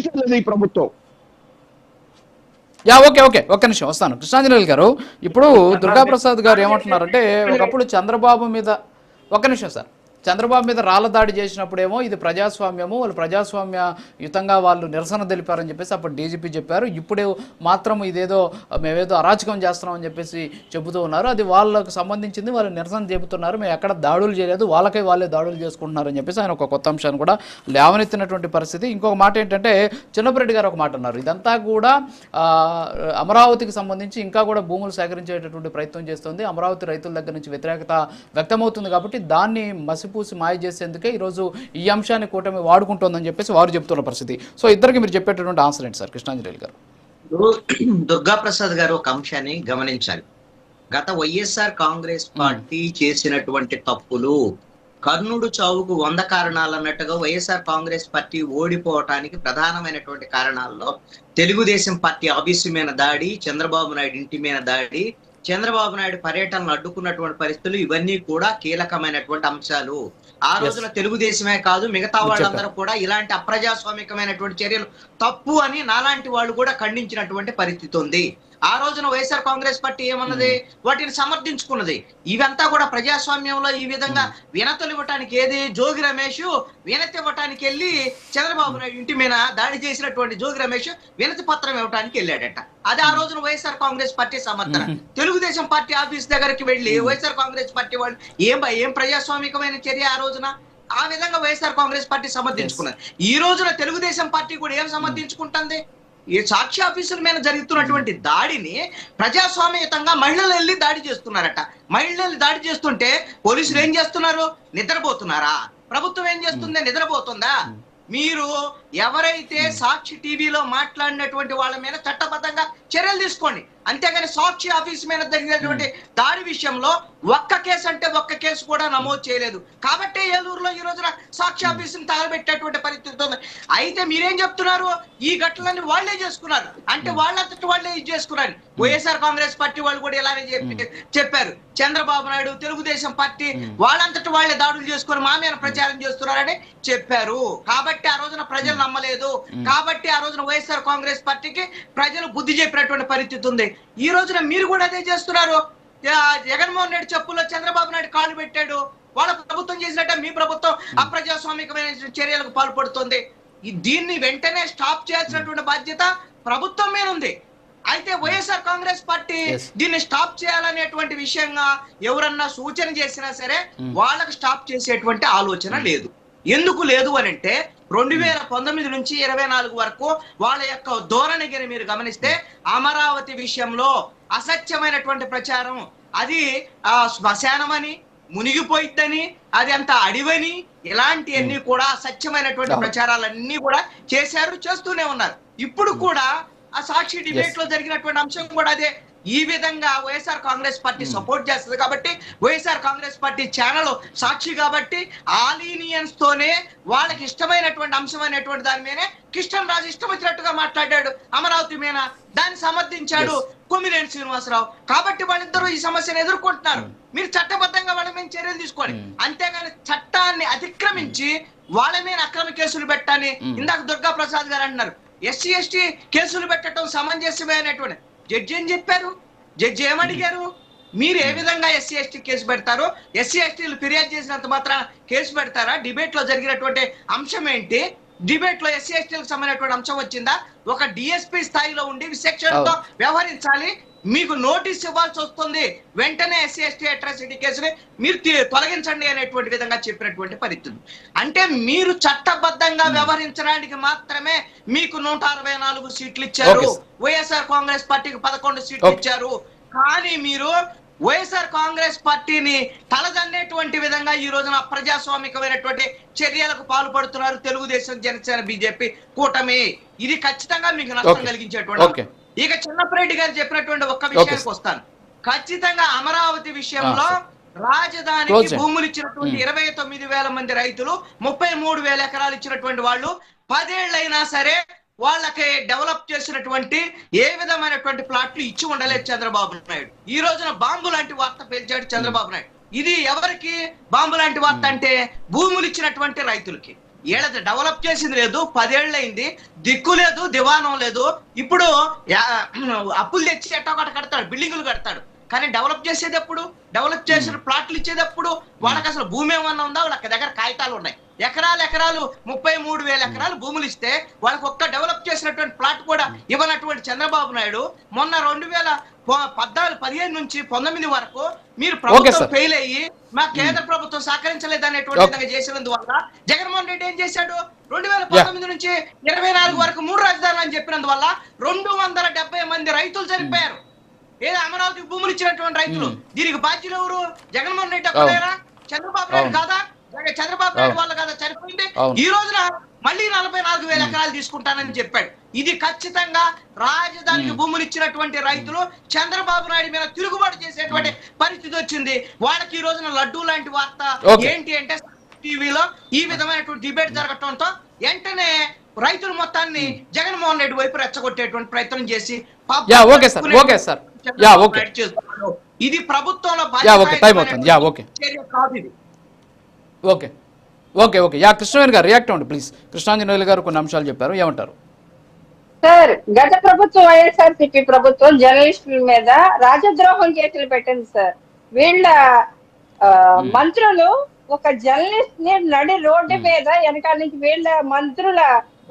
స్పందించలేదు ఈ ప్రభుత్వం. ఓకే ఓకే, ఒక్క నిమిషం వస్తాను. కృష్ణాంజనేయులు గారు, ఇప్పుడు దుర్గాప్రసాద్ గారు ఏమంటున్నారంటే ఒకప్పుడు చంద్రబాబు మీద, ఒక్క నిమిషం సార్, చంద్రబాబు మీద రాళ్ల దాడి చేసినప్పుడేమో ఇది ప్రజాస్వామ్యము, వాళ్ళు ప్రజాస్వామ్యయుతంగా వాళ్ళు నిరసన తెలిపారని చెప్పేసి అప్పుడు డీజీపీ చెప్పారు. ఇప్పుడు మాత్రం ఇదేదో మేమేదో అరాచకం చేస్తున్నామని చెప్పేసి చెబుతూ ఉన్నారు. అది వాళ్ళకు సంబంధించింది, వాళ్ళు నిరసన చెబుతున్నారు, మేము ఎక్కడ దాడులు చేయలేదు, వాళ్ళే దాడులు చేసుకుంటున్నారని చెప్పేసి ఆయన ఒక కొత్త అంశాన్ని కూడా లేవనెత్తినటువంటి పరిస్థితి. ఇంకొక మాట ఏంటంటే చిన్నపరెడ్డి గారు ఒక మాట అన్నారు, ఇదంతా కూడా అమరావతికి సంబంధించి ఇంకా కూడా భూములు సేకరించేటటువంటి ప్రయత్నం చేస్తుంది, అమరావతి రైతుల దగ్గర నుంచి వ్యతిరేకత వ్యక్తమవుతుంది కాబట్టి దాన్ని మసిపూసి మాయ చేసేందుకే ఈరోజు ఈ అంశాన్ని కూటమి వాడుకుంటోందని చెప్పేసి వారు చెప్తున్న పరిస్థితి. సో ఇద్దరికి మీరు చెప్పేటటువంటి ఆన్సర్ ఏంటి సార్ కృష్ణాంజనేయులు గారు? దుర్గాప్రసాద్ గారు ఒక అంశాన్ని గమనించాలి. గత వైఎస్ఆర్ కాంగ్రెస్ పార్టీ చేసినటువంటి తప్పులు, కర్ణుడు చావుకు 100 కారణాలు అన్నట్టుగా వైఎస్ఆర్ కాంగ్రెస్ పార్టీ ఓడిపోవటానికి ప్రధానమైనటువంటి కారణాల్లో తెలుగుదేశం పార్టీ ఆఫీసు మీద దాడి, చంద్రబాబు నాయుడు ఇంటి మీద దాడి, చంద్రబాబు నాయుడు పర్యటనలు అడ్డుకున్నటువంటి పరిస్థితులు, ఇవన్నీ కూడా కీలకమైనటువంటి అంశాలు. ఆ రోజున తెలుగుదేశమే కాదు మిగతా వాళ్ళందరూ కూడా ఇలాంటి అప్రజాస్వామికమైనటువంటి చర్యలు తప్పు అని నాలాంటి వాళ్ళు కూడా ఖండించినటువంటి పరిస్థితి ఉంది. ఆ రోజున వైఎస్ఆర్ కాంగ్రెస్ పార్టీ ఏమన్నది, వాటిని సమర్థించుకున్నది. ఇవంతా కూడా ప్రజాస్వామ్యంలో ఈ విధంగా వినతులు ఇవ్వటానికి ఏది, జోగి రమేష్ వినతి ఇవ్వటానికి వెళ్ళి చంద్రబాబు నాయుడు ఇంటి మీద దాడి చేసినటువంటి జోగి రమేష్ వినతి పత్రం ఇవ్వటానికి వెళ్ళాడట. అది ఆ రోజున వైఎస్ఆర్ కాంగ్రెస్ పార్టీ సమర్థన. తెలుగుదేశం పార్టీ ఆఫీస్ దగ్గరికి వెళ్ళి వైఎస్ఆర్ కాంగ్రెస్ పార్టీ వాళ్ళు ఏం ప్రజాస్వామికమైన చర్య ఆ రోజున, ఆ విధంగా వైఎస్ఆర్ కాంగ్రెస్ పార్టీ సమర్థించుకున్నది. ఈ రోజున తెలుగుదేశం పార్టీ కూడా ఏం సమర్థించుకుంటుంది, ఈ సాక్షి ఆఫీసుల మీద జరుగుతున్నటువంటి దాడిని ప్రజాస్వామ్యయుతంగా మహిళలు వెళ్ళి దాడి చేస్తున్నారట. మహిళలు దాడి చేస్తుంటే పోలీసులు ఏం చేస్తున్నారు, నిద్రపోతున్నారా? ప్రభుత్వం ఏం చేస్తుంది, నిద్రపోతుందా? మీరు ఎవరైతే సాక్షి టీవీలో మాట్లాడినటువంటి వాళ్ళ మీద చట్టబద్ధంగా చర్యలు తీసుకోండి, అంతేగాని సాక్షి ఆఫీస్ మీద జరిగినటువంటి దాడి విషయంలో ఒక్క కేసు అంటే ఒక్క కేసు కూడా నమోదు చేయలేదు. కాబట్టి ఏలూరులో ఈ రోజున సాక్షి ఆఫీసుని తగలబెట్టేటువంటి పరిస్థితి ఉంది. అయితే మీరేం చెప్తున్నారు, ఈ ఘటనలన్నీ వాళ్లే చేసుకున్నారు అంటే వాళ్ళంతటి వాళ్ళే ఇది చేసుకున్నారు. వైఎస్ఆర్ కాంగ్రెస్ పార్టీ వాళ్ళు కూడా ఇలానే చెప్పారు, చంద్రబాబు నాయుడు తెలుగుదేశం పార్టీ వాళ్ళంతటి వాళ్ళే దాడులు చేసుకుని మా మీద ప్రచారం చేస్తున్నారని చెప్పారు. కాబట్టి ఆ రోజున ప్రజలు నమ్మలేదు, కాబట్టి ఆ రోజున వైఎస్ఆర్ కాంగ్రెస్ పార్టీకి ప్రజలు బుద్ధి చెప్పినటువంటి పరిస్థితి ఉంది. ఈ రోజున మీరు కూడా అదే చేస్తున్నారు. జగన్మోహన్ రెడ్డి చెప్పుల్లో చంద్రబాబు నాయుడు కాళ్ళు పెట్టాడు, వాళ్ళ ప్రభుత్వం చేసినట్టే మీ ప్రభుత్వం అప్రజాస్వామికమైన చర్యలకు పాల్పడుతుంది. దీన్ని వెంటనే స్టాప్ చేయాల్సినటువంటి బాధ్యత ప్రభుత్వం మీద ఉంది. అయితే వైఎస్ఆర్ కాంగ్రెస్ పార్టీ దీన్ని స్టాప్ చేయాలనేటువంటి విషయంగా ఎవరన్నా సూచన చేసినా సరే వాళ్ళకి స్టాప్ చేసేటువంటి ఆలోచన లేదు. ఎందుకు లేదు అని అంటే 2019 నుంచి 24 వరకు వాళ్ళ యొక్క ధోరణిని మీరు గమనిస్తే అమరావతి విషయంలో అసత్యమైనటువంటి ప్రచారం, అది శ్మశానమని, మునిగిపోయిద్దని, అది అంత అడివని, ఇలాంటివన్నీ కూడా అసత్యమైనటువంటి ప్రచారాలన్నీ కూడా చేశారు, చేస్తూనే ఉన్నారు. ఇప్పుడు కూడా ఆ సాక్షి డిబేట్ లో జరిగినటువంటి అంశం కూడా అదే. ఈ విధంగా వైఎస్ఆర్ కాంగ్రెస్ పార్టీ సపోర్ట్ చేస్తుంది కాబట్టి, వైఎస్ఆర్ కాంగ్రెస్ పార్టీ ఛానల్ సాక్షి కాబట్టి ఆ లీనియన్స్ తోనే వాళ్ళకి ఇష్టమైనటువంటి అంశం అనేటువంటి దాని మీదే కిషన్ రాజు ఇష్టం వచ్చినట్టుగా మాట్లాడాడు అమరావతి మీద, దాన్ని సమర్థించాడు కొమ్మినేని శ్రీనివాసరావు. కాబట్టి వాళ్ళిద్దరూ ఈ సమస్యను ఎదుర్కొంటున్నారు. మీరు చట్టబద్ధంగా వాళ్ళ మీద చర్యలు తీసుకోండి, అంతేగాని చట్టాన్ని అతిక్రమించి వాళ్ళ మీద అక్రమ కేసులు పెట్టాలని ఇందాక దుర్గా ప్రసాద్ గారు అంటున్నారు. ఎస్సీ ఎస్టీ కేసులు పెట్టడం సమంజసమే అనేటువంటి జడ్జి ఏం చెప్పారు, జడ్జి ఏమడిగారు, మీరు ఏ విధంగా ఎస్సీ ఎస్టీ కేసు పెడతారు, ఎస్సీ ఎస్టీలు ఫిర్యాదు చేసినంత మాత్రం కేసు పెడతారా? డిబేట్ లో జరిగినటువంటి అంశం ఏంటి, డిబేట్ లో ఎస్సీ ఎస్టీలకు సంబంధించినటువంటి అంశం వచ్చిందా? ఒక డిఎస్పీ స్థాయిలో ఉండి విచక్షణతో వ్యవహరించాలి. మీకు నోటీస్ ఇవ్వాల్సి వస్తుంది, వెంటనే ఎస్సీ ఎస్టీ అట్రాసిటీ కేసుని మీరు తొలగించండి అనేటువంటి విధంగా చెప్పినటువంటి పరిస్థితి. అంటే మీరు చట్టబద్ధంగా వ్యవహరించడానికి మాత్రమే మీకు 164 సీట్లు ఇచ్చారు, వైఎస్ఆర్ కాంగ్రెస్ పార్టీకి 11 సీట్లు ఇచ్చారు. కానీ మీరు వైఎస్ఆర్ కాంగ్రెస్ పార్టీని తలదన్నేటువంటి విధంగా ఈ రోజున ప్రజాస్వామికమైనటువంటి చర్యలకు పాల్పడుతున్నారు తెలుగుదేశం, జనసేన, బీజేపీ కూటమి. ఇది ఖచ్చితంగా మీకు నష్టం కలిగించేటువంటి. ఇక చిన్నపరెడ్డి గారు చెప్పినటువంటి ఒక్క విషయానికి వస్తాను. ఖచ్చితంగా అమరావతి విషయంలో రాజధానికి భూములు ఇచ్చినటువంటి 29,000 మంది రైతులు, 33,000 ఎకరాలు ఇచ్చినటువంటి వాళ్ళు 10 ఏళ్ళైనా సరే వాళ్ళకి డెవలప్ చేసినటువంటి ఏ విధమైనటువంటి ప్లాట్లు ఇచ్చి ఉండలేదు చంద్రబాబు నాయుడు. ఈ రోజున బాంబు లాంటి వార్త పేల్చాడు చంద్రబాబు నాయుడు. ఇది ఎవరికి బాంబు లాంటి వార్త అంటే భూములు ఇచ్చినటువంటి రైతులకి. వీళ్ళది డెవలప్ చేసింది లేదు, 10 ఏళ్ళైంది, దిక్కు లేదు, దివానం లేదు. ఇప్పుడు అప్పులు తెచ్చి ఎట్టొకటి కడతాడు, బిల్డింగులు కడతాడు, కానీ డెవలప్ చేసేది ఎప్పుడు? డెవలప్ చేసిన ప్లాట్లు ఇచ్చేటప్పుడు వాళ్ళకి అసలు భూమి ఏమన్నా ఉందా? వాళ్ళకి దగ్గర కాగితాలు ఉన్నాయి. ఎకరాలు 33,000 ఎకరాలు భూములు ఇస్తే వాళ్ళకి ఒక్క డెవలప్ చేసినటువంటి ప్లాట్ కూడా ఇవ్వనటువంటి చంద్రబాబు నాయుడు మొన్న 2015 నుంచి 19 వరకు మీరు ప్రభుత్వం ఫెయిల్ అయ్యి మా కేంద్ర ప్రభుత్వం సహకరించలేదు అనేటువంటి విధంగా చేసినందువల్ల జగన్మోహన్ రెడ్డి ఏం చేశాడు? 2019 నుంచి 24 వరకు 3 రాజధానులు అని చెప్పినందువల్ల 270 మంది రైతులు చనిపోయారు. ఏదో అమరావతి భూములు ఇచ్చినటువంటి రైతులు. దీనికి బాధ్యులు ఎవరు? జగన్మోహన్ రెడ్డి అక్కలేరా? చంద్రబాబు నాయుడు కాదా? చంద్రబాబు నాయుడు వాళ్ళ కదా చనిపోయింది. ఈ రోజున మళ్ళీ 44,000 ఎకరాలు తీసుకుంటానని చెప్పాడు. ఇది ఖచ్చితంగా రాజధానికి భూములు ఇచ్చినటువంటి రైతులు చంద్రబాబు నాయుడు మీద తిరుగుబాటు చేసేటువంటి పరిస్థితి వచ్చింది. వాళ్ళకి ఈ రోజున లడ్డూ లాంటి వార్త ఏంటి అంటే టీవీలో ఈ విధమైనటువంటి డిబేట్ జరగటంతో వెంటనే రైతులు మొత్తాన్ని జగన్మోహన్ రెడ్డి వైపు రెచ్చగొట్టేటువంటి ప్రయత్నం చేసి ఇది ప్రభుత్వంలో కృష్ణవేణి గారు రియాక్ట్ అవ్వండి ప్లీజ్. కృష్ణాంజనేయులు గారు కొన్ని అంశాలు చెప్పారు, ఏమంటారు? సార్, గత ప్రభుత్వం వైఎస్ఆర్సీపీ ప్రభుత్వం జర్నలిస్టుల మీద రాజద్రోహం కేసులు పెట్టింది సార్. వీళ్ళ మంత్రులు ఒక జర్నలిస్ట్ ని నడి రోడ్డు మీద వెనకాల నుంచి వీళ్ళ మంత్రుల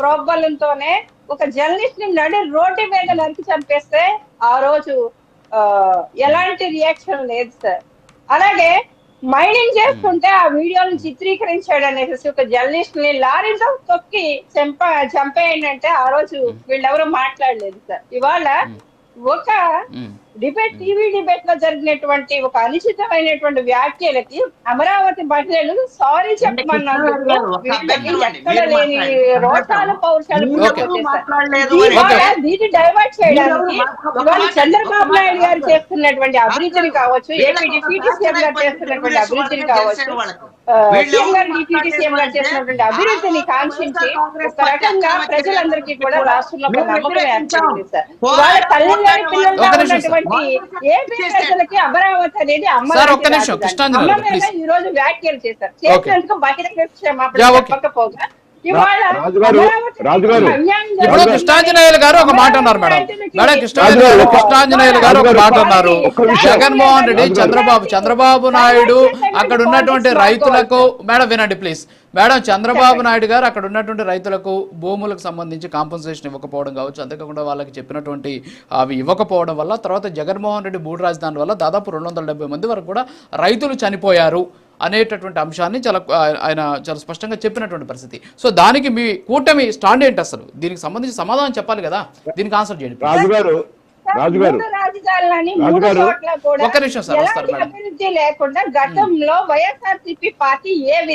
ప్రోద్బలంతోనే ఒక జర్నలిస్ట్ ని నడి రోడ్డు మీద నరికి చంపేస్తే ఆ రోజు ఎలాంటి రియాక్షన్ లేదు సార్. అలాగే మైనింగ్ చేస్తుంటే ఆ వీడియోలను చిత్రీకరించాడు అనేసి ఒక జర్నలిస్ట్ ని లారీతో తొక్కి చంపేయండి అంటే ఆ రోజు వీళ్ళెవరూ మాట్లాడలేదు సార్. ఇవాళ ఒక డిబేట్ టీవీ డిబేట్ లో జరిగినటువంటి ఒక అనుచితమైనటువంటి వ్యాఖ్యలకి అమరావతి మహిళలు సారీ చెప్పమన్నారు. ఎక్కడ లేని రోషాలు పౌరుషాలు దీన్ని డైవర్ట్ చేయడానికి ఇవాళ చంద్రబాబు నాయుడు గారు చేస్తున్నటువంటి అభివృద్ధిని కావచ్చు, ఏపీ డిప్యూటీ సీఎం గారు చేస్తున్నటువంటి అభివృద్ధిని కావచ్చు, సీఎం గారు డిప్యూటీ సీఎం గారు చేసినటువంటి అభివృద్ధిని కాంక్షించి ఒక రకంగా ప్రజలందరికీ కూడా రాష్ట్రంలో ఒక నమ్మకం ఏర్పడింది సార్. ఇవాళ తల్లిదండ్రుల పిల్లలుగా ఉన్నటువంటి ఏపీ ప్రజలకి అమరావతి అనేది ఈ రోజు వ్యాఖ్యలు చేశారు. చేసినందుకు బహిరంగ క్షమాపణ చెప్పకపోగా ఇప్పుడు కృష్ణాంజనేయులు గారు ఒక మాట అన్నారు మేడం కృష్ణాంజనేయులు గారు ఒక మాట అన్నారు. జగన్మోహన్ రెడ్డి చంద్రబాబు నాయుడు అక్కడ ఉన్నటువంటి రైతులకు మేడం వినండి ప్లీజ్ మేడం చంద్రబాబు నాయుడు గారు అక్కడ ఉన్నటువంటి రైతులకు భూములకు సంబంధించి కాంపన్సేషన్ ఇవ్వకపోవడం కావచ్చు, అంతేకాకుండా వాళ్ళకి చెప్పినటువంటి అవి ఇవ్వకపోవడం వల్ల తర్వాత జగన్మోహన్ రెడ్డి 3 రాజధానుల వల్ల దాదాపు 270 మంది వరకు కూడా రైతులు చనిపోయారు అనేటటువంటి అంశాన్ని ఆయన చాలా స్పష్టంగా చెప్పినటువంటి పరిస్థితి. సో దానికి మీ కూటమి స్టాండ్ ఏంటి అసలు? దీనికి సంబంధించి సమాధానం చెప్పాలి కదా, దీనికి ఆన్సర్ చేయండి. అభివృద్ధి లేకుండా గతంలో వైఎస్ఆర్సీపీ పార్టీ ఏ విధంగా